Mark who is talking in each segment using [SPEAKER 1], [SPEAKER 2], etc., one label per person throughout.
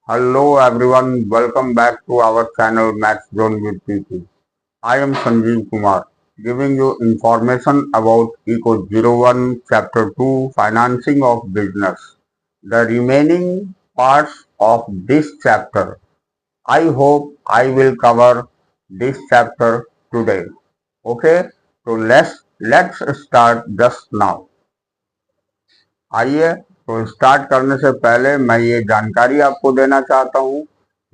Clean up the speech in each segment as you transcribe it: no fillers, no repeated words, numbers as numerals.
[SPEAKER 1] Hello everyone, welcome back to our channel Max Zone with PT. I am Sanjeev Kumar, giving you information about Eco 01 Chapter 2 Financing of Business. The remaining parts of this chapter, I hope I will cover this chapter today. Okay, so let's start just now. आइए तो start करने से पहले मैं ये जानकारी आपको देना चाहता हूँ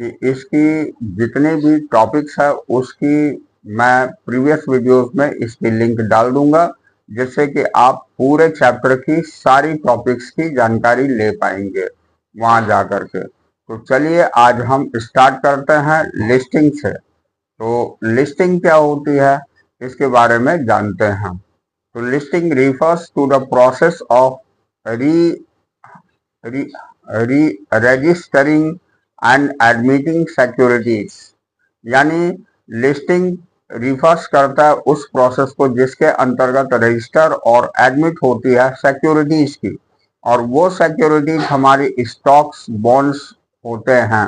[SPEAKER 1] कि इसकी जितने भी टॉपिक्स है उसकी मैं प्रीवियस वीडियोस में इसकी लिंक डाल दूंगा, जिससे कि आप पूरे चैप्टर की सारी टॉपिक्स की जानकारी ले पाएंगे वहां जा करके। तो चलिए आज हम स्टार्ट करते हैं लिस्टिंग से। तो लिस्टिंग क्या होती है इसके बारे में जानते हैं। तो listing refers to the process of re, re, registering and admitting securities, यानी लिस्टिंग रिफर्स करता है उस प्रोसेस को जिसके अंतर्गत रजिस्टर और एडमिट होती है सिक्योरिटीज की, और वो सिक्योरिटीज हमारी स्टॉक्स बॉन्ड्स होते हैं।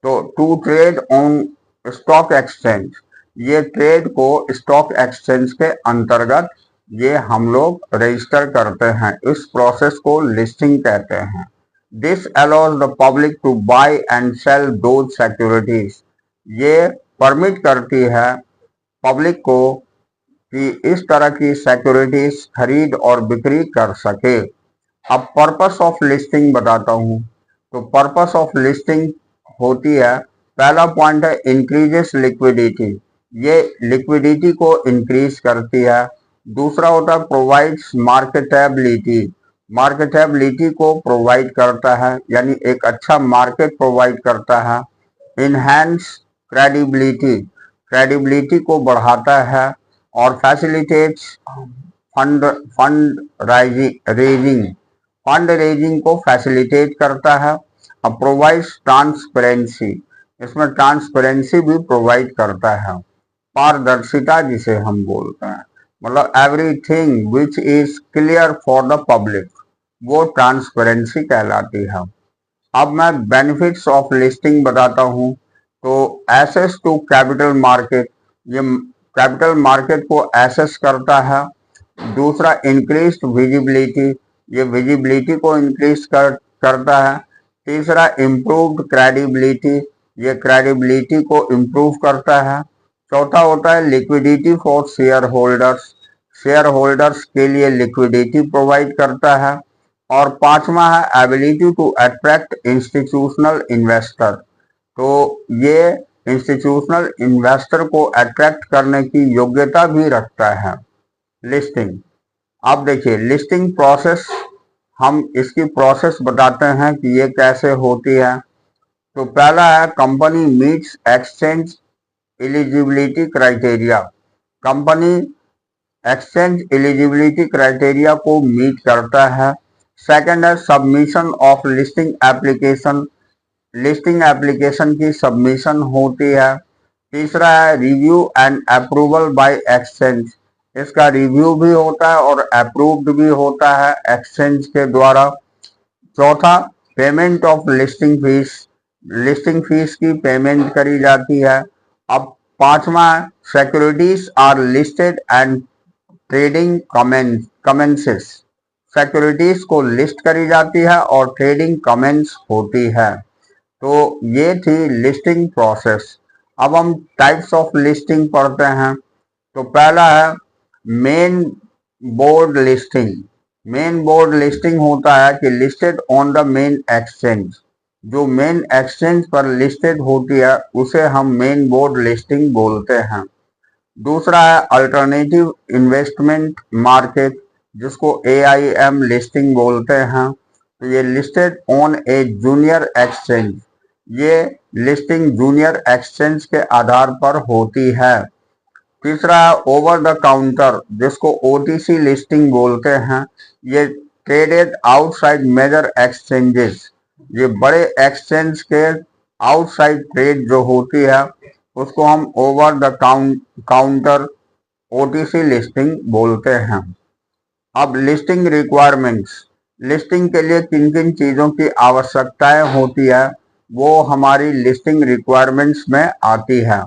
[SPEAKER 1] तो to trade on stock exchange, ये ट्रेड को स्टॉक एक्सचेंज के अंतर्गत ये हम लोग रजिस्टर करते हैं। इस प्रोसेस को लिस्टिंग कहते हैं। This allows the public to buy and sell those securities, ये परमिट करती है पब्लिक को कि इस तरह की सिक्योरिटीज खरीद और बिक्री कर सके। अब पर्पस ऑफ लिस्टिंग बताता हूं। तो पर्पस ऑफ लिस्टिंग होती है, पहला पॉइंट है इंक्रीजेस लिक्विडिटी, ये लिक्विडिटी को इंक्रीज करती है। दूसरा होता है प्रोवाइड्स मार्केटेबिलिटी, मार्केटेबिलिटी को प्रोवाइड करता है, यानी एक अच्छा मार्केट प्रोवाइड करता है। इनहेंस क्रेडिबिलिटी, क्रेडिबिलिटी को बढ़ाता है। और facilitates fund fund raising, fund raising को फैसिलिटेट करता है। अब प्रोवाइड्स ट्रांसपेरेंसी, इसमें ट्रांसपेरेंसी भी प्रोवाइड करता है, पारदर्शिता जिसे हम बोलते हैं, मतलब everything which is clear for the public, वो ट्रांसपेरेंसी कहलाती है। अब मैं बेनिफिट्स ऑफ लिस्टिंग बताता हूँ। तो एसेस टू कैपिटल मार्केट, ये कैपिटल मार्केट को एसेस करता है। दूसरा इंक्रीज विजिबिलिटी, ये विजिबिलिटी को इंक्रीज करता है। तीसरा इम्प्रूव्ड क्रेडिबिलिटी, ये क्रेडिबिलिटी को इम्प्रूव करता है। चौथा होता है liquidity for share holders, share holders के लिए लिक्विडिटी प्रोवाइड करता है। और पांचवा है ability to attract institutional investor, तो ये इंस्टीट्यूशनल इन्वेस्टर को अट्रैक्ट करने की योग्यता भी रखता है लिस्टिंग। अब देखिए लिस्टिंग प्रोसेस, हम इसकी प्रोसेस बताते हैं कि ये कैसे होती है। तो पहला है company meets exchange eligibility criteria, company exchange eligibility criteria को मीट करता है। सेकंड है submission of listing application, listing application की सबमिशन होती है। तीसरा है review and approval by exchange, इसका रिव्यू भी होता है और अप्रूव्ड भी होता है एक्सचेंज के द्वारा। चौथा payment of listing fees, listing fees की पेमेंट करी जाती है। अब पांचवा securities are listed and trading commences, securities को लिस्ट करी जाती है और ट्रेडिंग कमेंस होती है। तो ये थी लिस्टिंग प्रोसेस। अब हम टाइप्स ऑफ लिस्टिंग पढ़ते हैं। तो पहला है main board listing, main board listing होता है कि listed on the main exchange, जो मेन एक्सचेंज पर लिस्टेड होती है उसे हम मेन बोर्ड लिस्टिंग बोलते हैं। दूसरा है अल्टरनेटिव इन्वेस्टमेंट मार्केट, जिसको AIM लिस्टिंग बोलते हैं। तो ये listed on A junior exchange, ये लिस्टिंग जूनियर एक्सचेंज के आधार पर होती है। तीसरा है ओवर द काउंटर, जिसको OTC लिस्टिंग बोलते हैं। ये ट्रेडेड आउटसाइड मेजर एक्सचेंजेस, ये बड़े एक्सचेंज के आउटसाइड ट्रेड जो होती है उसको हम over the counter OTC listing बोलते हैं। अब लिस्टिंग रिक्वायरमेंट्स, लिस्टिंग के लिए किन किन चीजों की आवश्यकताएं होती है वो हमारी लिस्टिंग रिक्वायरमेंट्स में आती है।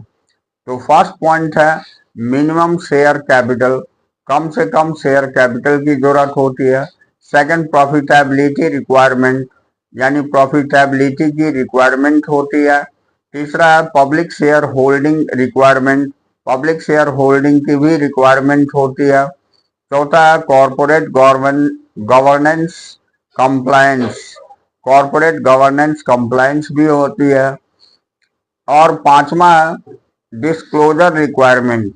[SPEAKER 1] तो फर्स्ट पॉइंट है मिनिमम शेयर कैपिटल, कम से कम शेयर कैपिटल की जरूरत होती है। सेकंड प्रॉफिटेबिलिटी रिक्वायरमेंट, यानी प्रॉफिटेबिलिटी की रिक्वायरमेंट होती है। तीसरा है public share holding requirement, public share holding की भी रिक्वायरमेंट होती है। चौथा है corporate governance compliance, corporate governance compliance भी होती है। और पांचवा है डिस्क्लोजर रिक्वायरमेंट,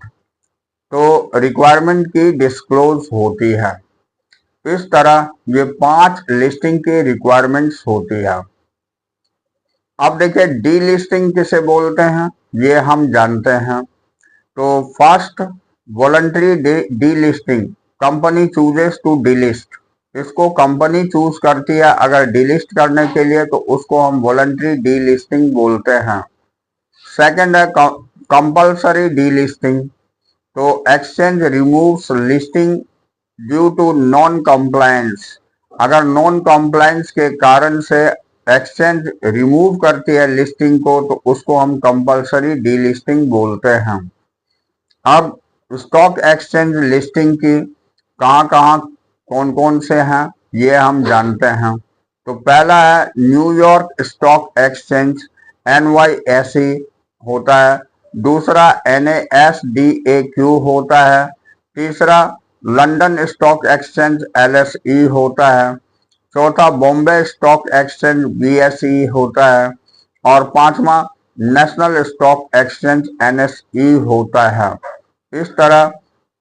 [SPEAKER 1] तो रिक्वायरमेंट की डिस्क्लोज होती है। इस तरह ये 5 लिस्टिंग की रिक्वायरमेंट्स होती है। अब देखिए डी लिस्टिंग किसे बोलते हैं ये हम जानते हैं। तो first voluntary delisting, company chooses to delist, इसको कंपनी चूज करती है अगर डिलिस्ट करने के लिए तो उसको हम वॉलंटरी डी लिस्टिंग बोलते हैं। सेकंड है कंपल्सरी डी लिस्टिंग, तो exchange removes listing due to non compliance, अगर नॉन कंप्लायंस के कारण से एक्सचेंज रिमूव करती है लिस्टिंग को तो उसको हम कंपल्सरी डी लिस्टिंग बोलते हैं। अब स्टॉक एक्सचेंज लिस्टिंग की कहाँ कहाँ कौन कौन से हैं ये हम जानते हैं। तो पहला है न्यूयॉर्क स्टॉक एक्सचेंज NYSE होता है। दूसरा NASDAQ होता है। तीसरा लंदन स्टॉक एक्सचेंज LSE होता है। चौथा बॉम्बे स्टॉक एक्सचेंज BSE होता है। और पांचवा नेशनल स्टॉक एक्सचेंज NSE होता है। इस तरह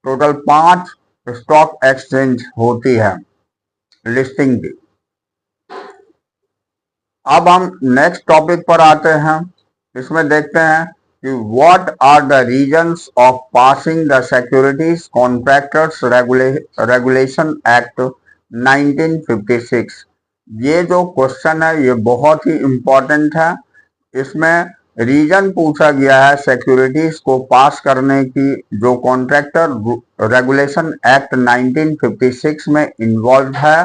[SPEAKER 1] टोटल 5 स्टॉक एक्सचेंज होती है लिस्टिंग की। अब हम नेक्स्ट टॉपिक पर आते हैं। इसमें देखते हैं कि what are the reasons of passing the securities contractors regulation act 1956। ये जो क्वेश्चन है ये बहुत ही इंपॉर्टेंट है। इसमें रीजन पूछा गया है सिक्योरिटीज को पास करने की जो कॉन्ट्रैक्टर रेगुलेशन एक्ट 1956 में इन्वॉल्व है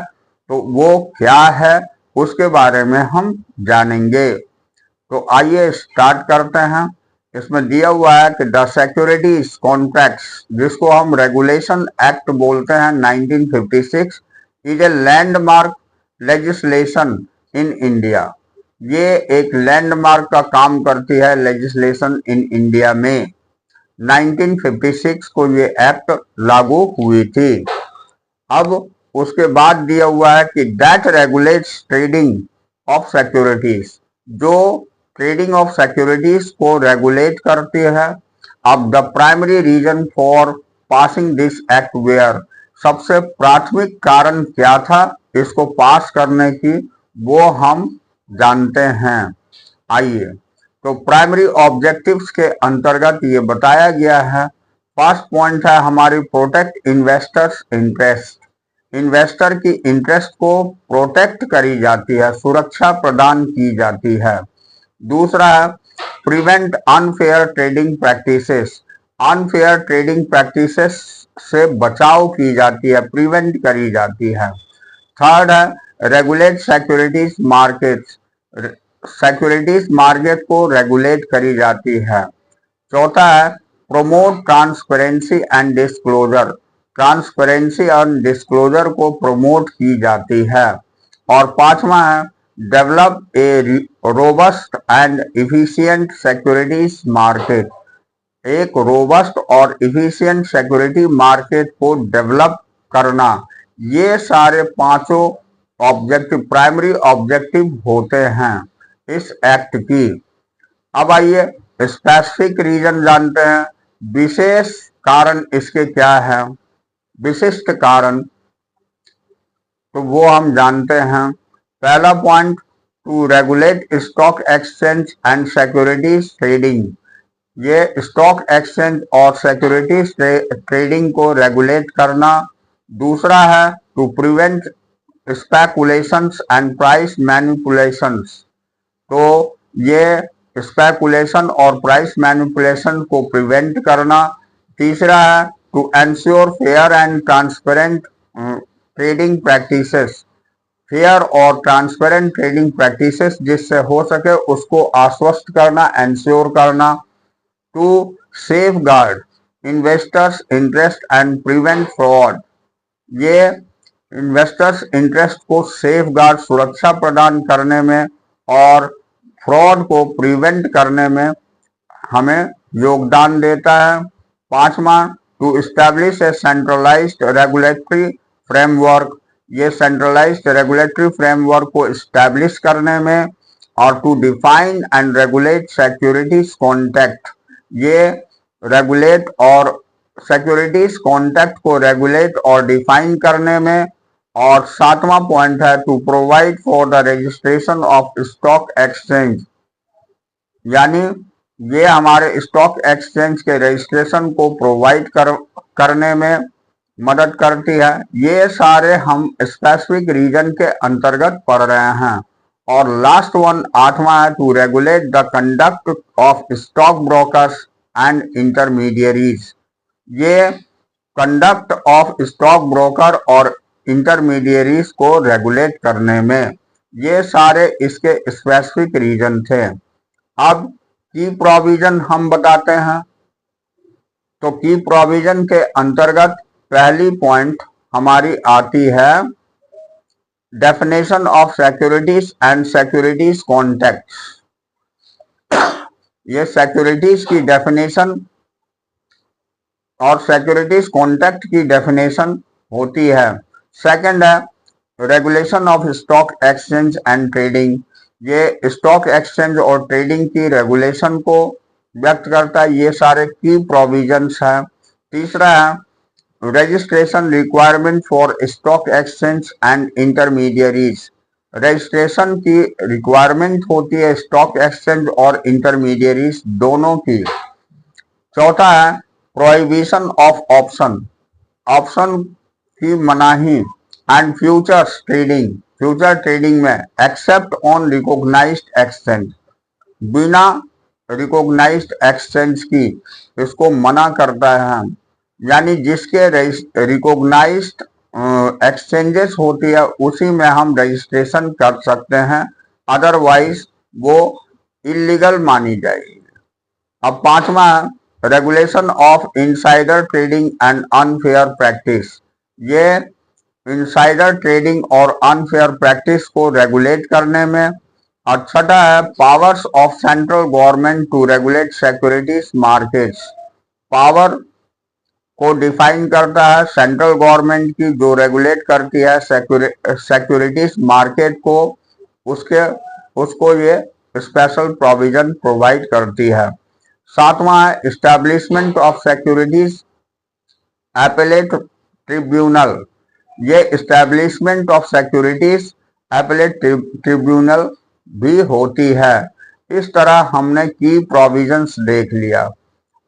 [SPEAKER 1] तो वो क्या है उसके बारे में हम जानेंगे। तो आइए स्टार्ट करते हैं। इसमें दिया हुआ है कि द सिक्योरिटीज कॉन्ट्रैक्ट्स, जिसको हम रेगुलेशन एक्ट बोलते हैं 1956, is a landmark legislation in India. ये एक लैंडमार्क का काम करती है लेजिस्लेशन इन इंडिया में। 1956 को ये एक्ट लागू हुई थी। अब उसके बाद दिया हुआ है कि that regulates trading of securities, जो ट्रेडिंग ऑफ सिक्योरिटीज को रेगुलेट करती है। अब the primary reason for passing this act were, सबसे प्राथमिक कारण क्या था इसको पास करने की वो हम जानते हैं। आइए, तो प्राइमरी ऑब्जेक्टिव्स के अंतर्गत ये बताया गया है। फर्स्ट पॉइंट है हमारी प्रोटेक्ट इन्वेस्टर्स इंटरेस्ट, इन्वेस्टर की इंटरेस्ट को प्रोटेक्ट करी जाती है, सुरक्षा प्रदान की जाती है। दूसरा है prevent unfair trading practices, unfair trading practices से बचाव की जाती है, प्रिवेंट करी जाती है। थर्ड है regulate securities markets, securities market को रेगुलेट करी जाती है। चौथा है promote transparency and disclosure, transparency और डिस्क्लोजर को प्रमोट की जाती है। और पांचवा है develop a robust and efficient securities market, एक रोबस्ट और इफिशिएंट सिक्योरिटी मार्केट को डेवलप करना। ये सारे पांचों ऑब्जेक्टिव प्राइमरी ऑब्जेक्टिव होते हैं इस एक्ट की। अब आइए स्पेसिफिक रीजन जानते हैं, विशेष कारण इसके क्या है, विशिष्ट कारण तो वो हम जानते हैं। पहला point to regulate stock exchange and securities trading, ये स्टॉक एक्सचेंज और सिक्योरिटीज ट्रेडिंग को रेगुलेट करना। दूसरा है to prevent speculations and price manipulations, तो ये स्पेकुलेशन और प्राइस मैनिपुलेशन को प्रिवेंट करना। तीसरा है to ensure fair and transparent trading practices, fair और ट्रांसपेरेंट ट्रेडिंग प्रैक्टिसेस जिससे हो सके उसको आश्वस्त करना, एंश्योर करना, to safeguard investors interest and prevent fraud. ये इन्वेस्टर्स इंटरेस्ट को सेफ गार्ड सुरक्षा प्रदान करने में और फ्रॉड को प्रिवेंट करने में हमें योगदान देता है। पांचवा, to establish a centralised regulatory framework, ये सेंट्रलाइज्ड रेगुलेटरी फ्रेमवर्क को इस्टेब्लिश करने में, और to define and regulate securities contract, ये रेगुलेट और सिक्योरिटीज कॉन्ट्रैक्ट को रेगुलेट और डिफाइन करने में। और सातवां पॉइंट है to provide for the registration of stock exchange, यानी ये हमारे स्टॉक एक्सचेंज के रजिस्ट्रेशन को प्रोवाइड करने में मदद करती है। ये सारे हम स्पेसिफिक रीजन के अंतर्गत पढ़ रहे हैं। और लास्ट वन, आठवां है to regulate the conduct of stock brokers and intermediaries, ये कंडक्ट ऑफ स्टॉक ब्रोकर और इंटरमीडियरीज को रेगुलेट करने में, ये सारे इसके स्पेसिफिक रीजन थे। अब की प्रोविजन हम बताते हैं। तो की प्रोविजन के अंतर्गत पहली पॉइंट हमारी आती है definition of securities and securities contracts. ये सिक्योरिटीज की डेफिनेशन और सिक्योरिटीज कॉन्ट्रैक्ट की डेफिनेशन होती है। सेकंड है regulation of stock exchange and trading, ये स्टॉक एक्सचेंज और ट्रेडिंग की रेगुलेशन को व्यक्त करता है। ये सारे की प्रोविजंस हैं। तीसरा है registration requirement for stock exchange and intermediaries, registration की रिक्वायरमेंट होती है स्टॉक एक्सचेंज और इंटरमीडियरीज दोनों की। चौथा है प्रोहिबिशन ऑफ ऑप्शन, ऑप्शन की मनाही and futures trading, future trading में एक्सेप्ट ऑन रिकॉग्नाइज्ड एक्सचेंज, बिना रिकॉग्नाइज्ड एक्सचेंज की इसको मना करता है। यानी जिसके रिकॉग्नाइज्ड एक्सचेंजेस होती है उसी में हम रजिस्ट्रेशन कर सकते हैं, अदरवाइज वो इलीगल मानी जाएगी। अब पांचवा regulation of insider trading and unfair practice, ये इनसाइडर ट्रेडिंग और अनफेयर प्रैक्टिस को रेगुलेट करने में। और छठा है powers of central government to regulate securities markets, power को डिफाइन करता है सेंट्रल गवर्नमेंट की जो रेगुलेट करती है सिक्योरिटीज मार्केट को, उसको ये स्पेशल प्रोविजन प्रोवाइड करती है। सातवां है establishment of securities appellate tribunal, ये establishment of securities appellate tribunal भी होती है। इस तरह हमने की प्रोविजंस देख लिया।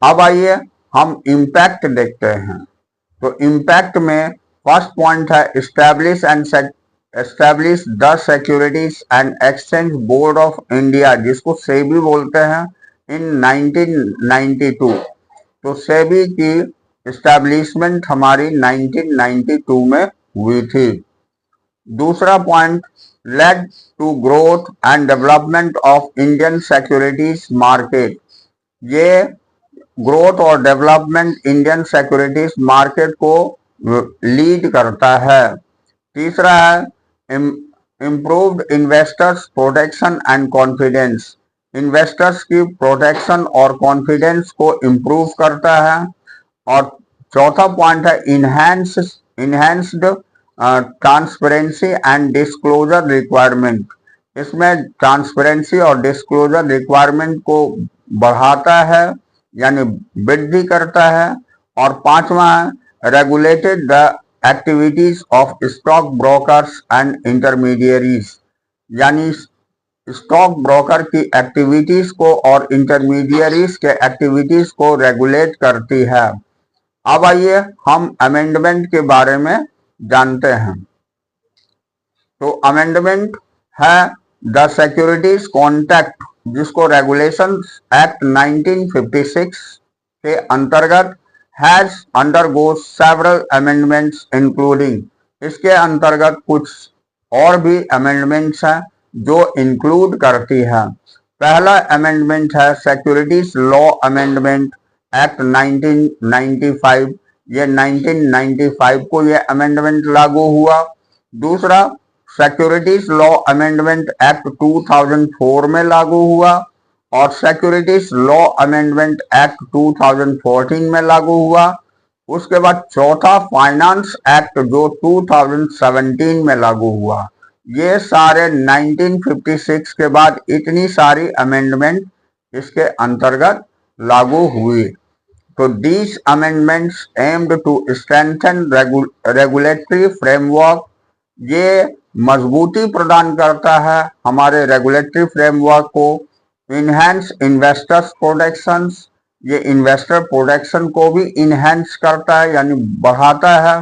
[SPEAKER 1] अब आइए हम इम्पैक्ट देखते हैं। तो इम्पैक्ट में फर्स्ट पॉइंट है establish the securities and exchange board of India, जिसको सेबी बोलते हैं, इन 1992। तो सेबी की एस्टैब्लिशमेंट हमारी 1992 में हुई थी। दूसरा point led to growth and development of Indian securities market, ये ग्रोथ और डेवलपमेंट इंडियन सिक्योरिटीज मार्केट को लीड करता है। तीसरा है improved investors protection and confidence, investors की प्रोटेक्शन और कॉन्फिडेंस को इम्प्रूव करता है। और चौथा पॉइंट है enhanced transparency and disclosure requirement, इसमें ट्रांसपेरेंसी और डिस्क्लोजर रिक्वायरमेंट को बढ़ाता है यानी वृद्धि करता है। और पांचवा है regulated the activities of stock brokers and intermediaries, यानी स्टॉक ब्रोकर की एक्टिविटीज को और इंटरमीडियरीज के एक्टिविटीज को रेगुलेट करती है। अब आइए हम अमेंडमेंट के बारे में जानते हैं। तो अमेंडमेंट है द सिक्योरिटीज कॉन्ट्रैक्ट, जिसको रेगुलेशन एक्ट 1956 के अंतर्गत has undergo several amendments including, इसके अंतर्गत कुछ और भी अमेंडमेंट्स हैं जो इंक्लूड करती है। पहला अमेंडमेंट है सिक्योरिटीज लॉ अमेंडमेंट एक्ट 1995। ये 1995 को ये अमेंडमेंट लागू हुआ। दूसरा सिक्योरिटीज लॉ अमेंडमेंट एक्ट 2004 में लागू हुआ और सिक्योरिटीज लॉ अमेंडमेंट एक्ट 2014 में लागू हुआ। उसके बाद चौथा फाइनेंस एक्ट जो 2017 में लागू हुआ। ये सारे 1956 के बाद इतनी सारी अमेंडमेंट इसके अंतर्गत लागू हुई। तो these amendments aimed to strengthen regulatory framework, ये मजबूती प्रदान करता है हमारे रेगुलेटरी फ्रेमवर्क को। इनहेंस इन्वेस्टर्स प्रोटेक्शंस, ये इन्वेस्टर प्रोटेक्शन को भी इनहेंस करता है यानी बढ़ाता है।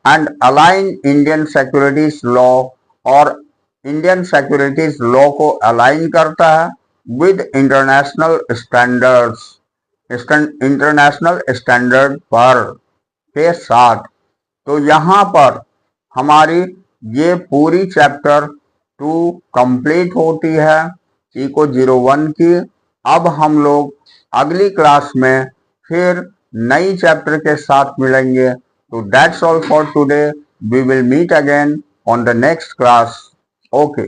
[SPEAKER 1] And align Indian securities law, और इंडियन सिक्योरिटीज लॉ को अलाइन करता है with international standards, international standard पर के साथ। तो यहाँ पर हमारी ये पूरी चैप्टर 2 कंप्लीट होती है इको 01 की। अब हम लोग अगली क्लास में फिर नई चैप्टर के साथ मिलेंगे। तो that's all for today, we will meet again on the next class. Okay.